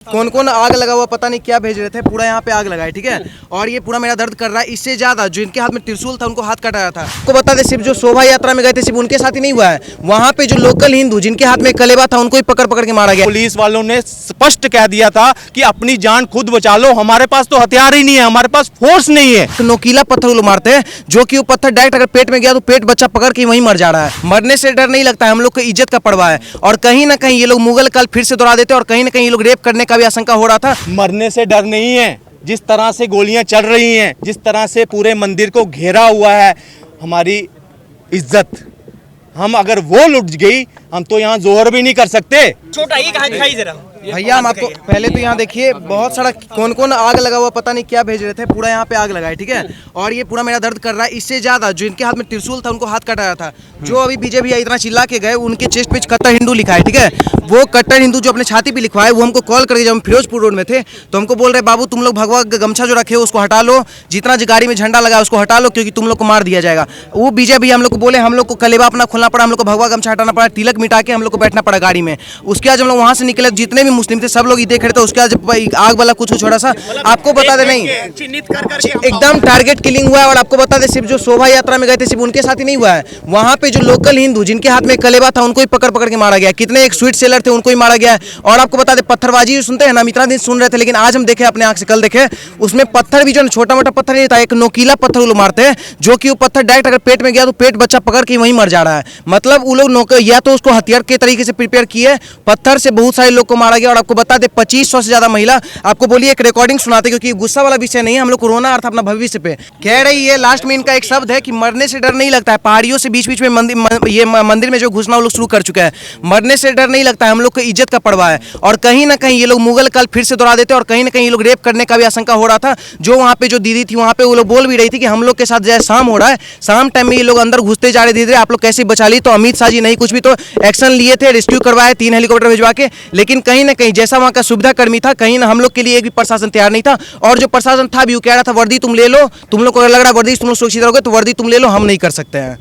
कौन कौन आग लगा हुआ पता नहीं क्या भेज रहे थे, पूरा यहाँ पे आग लगाए, ठीक है। और ये पूरा मेरा दर्द कर रहा है। इससे ज्यादा जो इनके हाथ में त्रिशूल था उनको हाथ कटाया था। आपको बता दे, सिर्फ जो शोभा यात्रा में गए थे सिर्फ उनके साथ ही नहीं हुआ है, वहाँ पे जो लोकल हिंदू जिनके हाथ में कलेबा था उनको ही पकड़ पकड़ के मारा गया। पुलिस वालों ने स्पष्ट कह दिया था कि अपनी जान खुद बचा लो, हमारे पास तो हथियार ही नहीं है, हमारे पास फोर्स नहीं है। नोकीला पत्थर वो लोग मारते हैं, जो कि वो पत्थर डायरेक्ट अगर पेट में गया तो पेट बच्चा पकड़ के वहीं मर जा रहा है। मरने से डर नहीं लगता है, हम लोग को इज्जत का परवाह है। और कहीं ना कहीं ये लोग मुगल काल फिर से दोहरा देते और कहीं ना कहीं ये लोग रेप करने का भी आशंका हो रहा था। मरने से डर नहीं है, जिस तरह से गोलियां चल रही हैं, जिस तरह से पूरे मंदिर को घेरा हुआ है हमारी इज्जत, हम अगर वो लुट गई हम तो यहाँ जोहर भी नहीं कर सकते। छोटा ही कहां दिखाई जरा भैया हम आपको पहले तो यहाँ देखिए बहुत सारा कौन कौन आग लगा हुआ पता नहीं क्या भेज रहे थे, पूरा यहाँ पे आग लगाए, ठीक है। और ये पूरा मेरा दर्द कर रहा है। इससे ज्यादा जो इनके हाथ में त्रिशूल था उनको हाथ कटाया था। जो अभी बीजेपी भैया इतना चिल्ला के गए, उनके चेस्ट पे कट्टर हिंदू लिखा है, ठीक है। वो कट्टर हिंदू जो अपने छाती पे लिखवाए, वो हमको कॉल करके जब हम फिरोजपुर रोड में थे तो हमको बोल रहे बाबू तुम लोग भगवा गमछा जो रखे हो उसको हटा लो, जितना जो गाड़ी में झंडा लगा उसको हटा लो, क्योंकि तुम लोग को मार दिया जाएगा। वो बीजेपी भैया हम लोग को बोले, हम लोग को कलेबा अपना खोलना पड़ा, हम लोग को भगवा गमछा हटाना पड़ा, तिलक मिटा के हम लोग को बैठना पड़ा गाड़ी में। उसके बाद हम लोग वहाँ से निकले, जितने भी मुस्लिम थे सब लोग देख रहे थे। उसके बाद आग वाला कुछ छोड़ा सा आपको बता दे, नहीं एकदम टारगेट किलिंग हुआ है। और आपको बता दे, सिर्फ जो शोभा यात्रा में गए थे सिर्फ उनके साथ ही नहीं हुआ है, वहाँ पे जो लोकल हिंदू जिनके हाथ में कलेबा था उनको ही पकड़ पकड़ के मारा गया। कितने एक स्वीट सेलर थे उनको ही मारा गया है। और आपको बता दे, पत्थरबाजी सुनते हैं ना, हम इतना दिन सुन रहे थे, लेकिन आज हम देखे अपने आंख से, कल देखे, उसमें पत्थर भी जो छोटा मोटा पत्थर नहीं था, एक नोकीला पत्थर वो लोग मारते हैं, जो कि वो पत्थर डायरेक्ट अगर पेट में गया तो पेट बच्चा पकड़ के वहीं मर जा रहा है। मतलब वो लोग या तो उसको हथियार के तरीके से प्रिपेयर किए, पत्थर से बहुत सारे लोग को मारा गया। और आपको बता दे 2500 से ज्यादा महिला, आपको बोलिए एक रिकॉर्डिंग सुनाते, क्योंकि गुस्सा वाला विषय नहीं है, हम लोग को रोना आ रहा था अपना भविष्य पे। कह रही है लास्ट में इनका एक शब्द है कि मरने से डर नहीं लगता है। पहाड़ियों से बीच बीच में मंदिर में जो घुसना वो लोग शुरू कर चुका है। मरने से डर नहीं लगता है, हम लोग को इज्जत का परवाह है। और कहीं ना कहीं ये लोग मुगल काल फिर से दोहरा देते और कहीं ना कहीं ये लोग रेप करने का भी आशंका हो रहा था। जो वहाँ पे जो दीदी थी वहाँ पे वो लोग बोल भी रही थी कि हम लोग के साथ जैसे शाम हो रहा है, शाम टाइम में ये लोग अंदर घुसते जा रहे धीरे धीरे, आप लोग कैसे बचा ली। तो अमित शाह जी नहीं कुछ भी तो एक्शन लिए थे, रेस्क्यू करवाए 3 हेलीकॉप्टर भिजवा के, लेकिन कहीं ना कहीं जैसा वहाँ का सुविधा कर्मी था, कहीं ना हम लोग के लिए एक भी प्रशासन तैयार नहीं था। और जो प्रशासन था भी वो कह रहा था वर्दी तुम ले लो, तुम लोग को लग रहा है वर्दी तुम लोग सुरक्षित रहोगे तो वर्दी तुम ले लो, हम नहीं कर सकते हैं।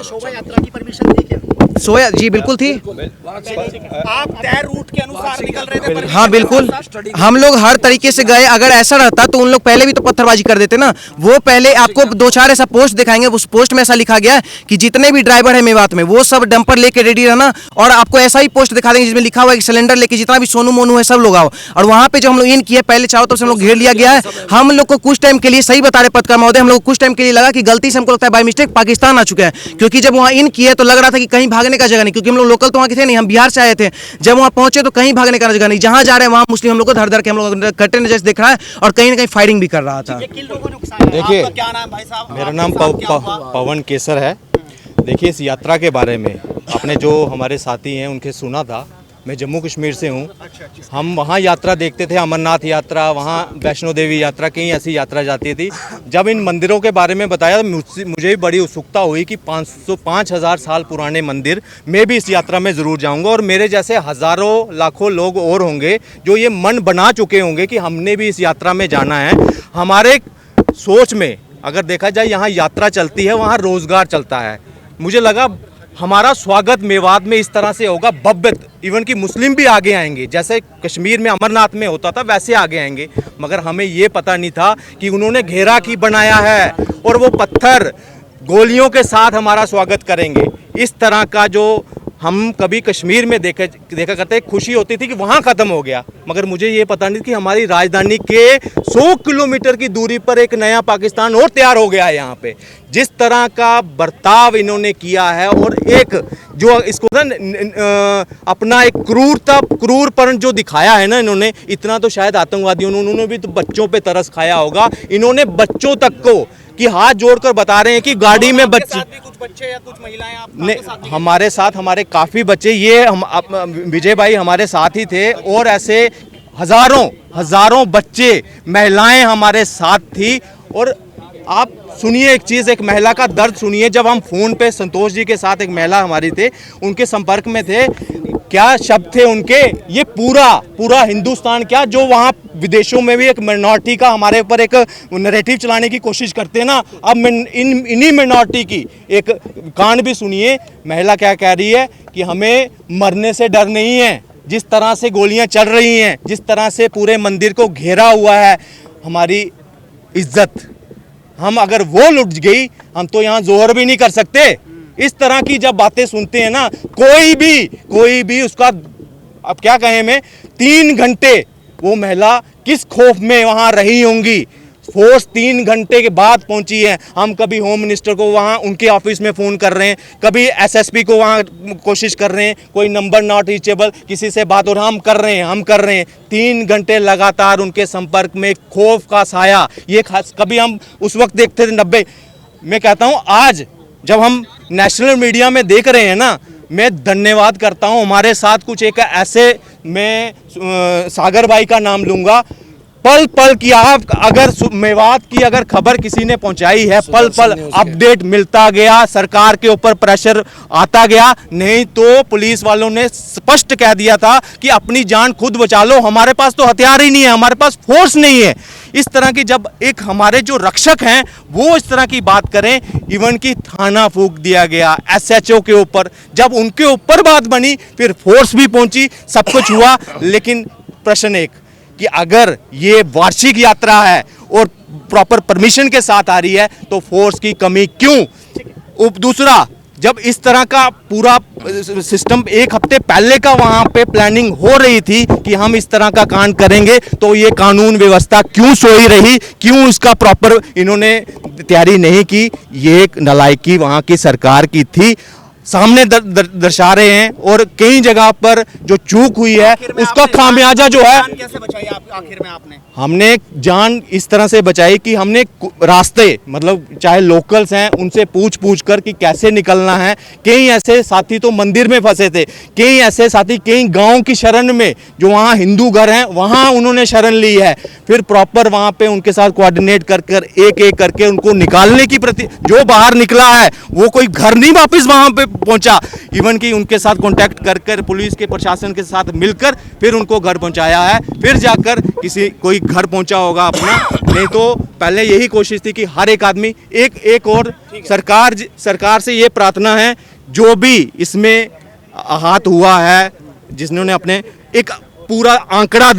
शोभा यात्रा की परमिशन थी क्या? सोया जी बिल्कुल थी। आप तय रूट के अनुसार निकल रहे थे? हाँ बिल्कुल, हम लोग हर तरीके से गए। अगर ऐसा रहता तो उन लोग पहले भी तो पत्थरबाजी कर देते ना। वो पहले आपको 2-4 ऐसा पोस्ट दिखाएंगे, उस पोस्ट में ऐसा लिखा गया है कि जितने भी ड्राइवर है मेवात में वो सब डंपर लेके रेडी रहना। और आपको ऐसा ही पोस्ट दिखा देंगे जिसमें लिखा हुआ है कि सिलेंडर लेके जितना भी सोनू मोनू है सब लोग आओ। और वहाँ पे जो हम लोग इन किए, पहले चारों तरफ से हम लोग घेर लिया गया है। हम लोग को कुछ टाइम के लिए, सही बता रहे पत्रकार महोदय, हम लोग कुछ टाइम के लिए लगा कि गलती से हमको लगता है बाय मिस्टेक पाकिस्तान आ चुके हैं, क्योंकि जब वहाँ इन किए तो लग रहा था कि कहीं भागने का जगह नहीं, क्योंकि हम लोग लोकल तो वहाँ के थे नहीं, हम बिहार से आए थे। जब वहाँ पहुंचे तो कहीं भागने का जगह नहीं, जहाँ जा रहे हैं वहाँ मुस्लिम हम लोग को धर धर के हम लोग कट्टे नजर से देख रहा है और कहीं ना कहीं फायरिंग भी कर रहा था। देखिए, क्या नाम भाई साहब? मेरा नाम पवन केसर है। देखिए, इस यात्रा के बारे में आपने जो हमारे साथी हैं उनके सुना था। मैं जम्मू कश्मीर से हूँ। हम वहाँ यात्रा देखते थे, अमरनाथ यात्रा, वहाँ वैष्णो देवी यात्रा, कहीं ऐसी यात्रा जाती थी। जब इन मंदिरों के बारे में बताया तो मुझे भी बड़ी उत्सुकता हुई कि 5,000 साल पुराने मंदिर, मैं भी इस यात्रा में ज़रूर जाऊँगा। और मेरे जैसे हज़ारों लाखों लोग और होंगे जो ये मन बना चुके होंगे कि हमने भी इस यात्रा में जाना है। हमारे सोच में अगर देखा जाए, यहाँ यात्रा चलती है, वहाँ रोज़गार चलता है। मुझे लगा हमारा स्वागत मेवात में इस तरह से होगा भव्य, इवन कि मुस्लिम भी आगे आएंगे, जैसे कश्मीर में अमरनाथ में होता था वैसे आगे आएंगे। मगर हमें ये पता नहीं था कि उन्होंने घेरा की बनाया है और वो पत्थर गोलियों के साथ हमारा स्वागत करेंगे। इस तरह का जो हम कभी कश्मीर में देखा करते, खुशी होती थी कि वहाँ ख़त्म हो गया। मगर मुझे ये पता नहीं कि हमारी राजधानी के 100 किलोमीटर की दूरी पर एक नया पाकिस्तान और तैयार हो गया है। यहाँ पे जिस तरह का बर्ताव इन्होंने किया है और एक जो इसको अपना एक क्रूरपन जो दिखाया है ना इन्होंने, इतना तो शायद आतंकवादियों ने, उन्होंने भी तो बच्चों पे तरस खाया होगा। इन्होंने बच्चों तक को कि हाथ जोड़कर बता रहे हैं कि गाड़ी में बच्चे, कुछ बच्चे या कुछ महिलाएं ने हमारे साथ, हमारे काफ़ी बच्चे, ये हम विजय भाई हमारे साथ ही थे और ऐसे हजारों बच्चे, महिलाएं हमारे साथ थी। और आप सुनिए एक चीज़, एक महिला का दर्द सुनिए। जब हम फ़ोन पे संतोष जी के साथ, एक महिला हमारी थे, उनके संपर्क में थे, क्या शब्द थे उनके, ये पूरा हिंदुस्तान क्या, जो वहाँ विदेशों में भी एक मिनॉरिटी का हमारे ऊपर एक नैरेटिव चलाने की कोशिश करते हैं ना, अब इन्हीं मिनॉरिटी की एक कांड भी सुनिए। महिला क्या कह रही है कि हमें मरने से डर नहीं है, जिस तरह से गोलियां चल रही हैं, जिस तरह से पूरे मंदिर को घेरा हुआ है हमारी इज्जत, हम अगर वो लुट गई हम तो यहाँ जोहर भी नहीं कर सकते। इस तरह की जब बातें सुनते हैं ना, कोई भी उसका अब क्या कहें मैं, 3 घंटे वो महिला किस खौफ में वहाँ रही होंगी। फोर्स 3 घंटे के बाद पहुंची है। हम कभी होम मिनिस्टर को वहाँ उनके ऑफिस में फ़ोन कर रहे हैं, कभी एसएसपी को वहाँ कोशिश कर रहे हैं, कोई नंबर नॉट रीचेबल, किसी से बात, और हम कर रहे हैं 3 घंटे लगातार उनके संपर्क में, खौफ का साया। ये कभी हम उस वक्त देखते थे 90, मैं कहता हूँ आज जब हम नेशनल मीडिया में देख रहे हैं ना, मैं धन्यवाद करता हूँ हमारे साथ कुछ एक ऐसे, मैं सागर भाई का नाम लूँगा, पल पल की आप अगर मेवात की अगर खबर किसी ने पहुंचाई है, पल पल अपडेट मिलता गया, सरकार के ऊपर प्रेशर आता गया। नहीं तो पुलिस वालों ने स्पष्ट कह दिया था कि अपनी जान खुद बचा लो, हमारे पास तो हथियार ही नहीं है, हमारे पास फोर्स नहीं है। इस तरह की जब एक हमारे जो रक्षक हैं वो इस तरह की बात करें, इवन की थाना फूंक दिया गया एसएचओ के ऊपर, जब उनके ऊपर बात बनी फिर फोर्स भी पहुंची, सब कुछ हुआ। लेकिन प्रश्न एक कि अगर ये वार्षिक यात्रा है और प्रॉपर परमिशन के साथ आ रही है तो फोर्स की कमी क्यों? दूसरा, जब इस तरह का पूरा सिस्टम 1 हफ्ते पहले का वहां पे प्लानिंग हो रही थी कि हम इस तरह का कांड करेंगे, तो ये कानून व्यवस्था क्यों सोई रही, क्यों इसका प्रॉपर इन्होंने तैयारी नहीं की? ये एक नालायकी वहां की सरकार की थी, सामने दर्शा रहे हैं। और कई जगह पर जो चूक हुई है उसका खामियाजा जो है, कैसे बचाई आप आखिर में आपने? हमने जान इस तरह से बचाई कि हमने रास्ते, मतलब चाहे लोकल्स हैं उनसे पूछ कर कि कैसे निकलना है। कई ऐसे साथी तो मंदिर में फंसे थे, कई ऐसे साथी कई गांव की शरण में, जो वहाँ हिंदू घर हैं वहाँ उन्होंने शरण ली है। फिर प्रॉपर वहाँ पे उनके साथ कोऑर्डिनेट कर एक एक करके उनको निकालने की जो बाहर निकला है वो कोई घर नहीं वापस वहाँ पे पहुंचा, इवन कि उनके साथ कांटेक्ट कर पुलिस के प्रशासन के साथ मिलकर फिर उनको घर पहुंचाया है, फिर जाकर कोई घर पहुंचा होगा अपना। नहीं तो पहले यही कोशिश थी कि हर एक आदमी एक और सरकार से ये प्रार्थना है, जो भी इसमें आहत हुआ है, जिन्होंने अपने एक पूरा आंकड़ा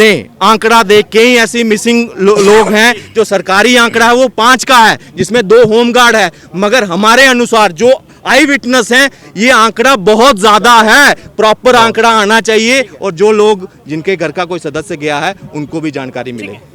दे। कई ऐसी मिसिंग लोग हैं जो सरकारी आंकड़ा है वो 5 का है, जिसमें 2 होमगार्ड है, मगर हमारे अनुसार जो आई विटनेस हैं ये आंकड़ा बहुत ज्यादा है। प्रॉपर आंकड़ा आना चाहिए और जो लोग जिनके घर का कोई सदस्य गया है उनको भी जानकारी मिले।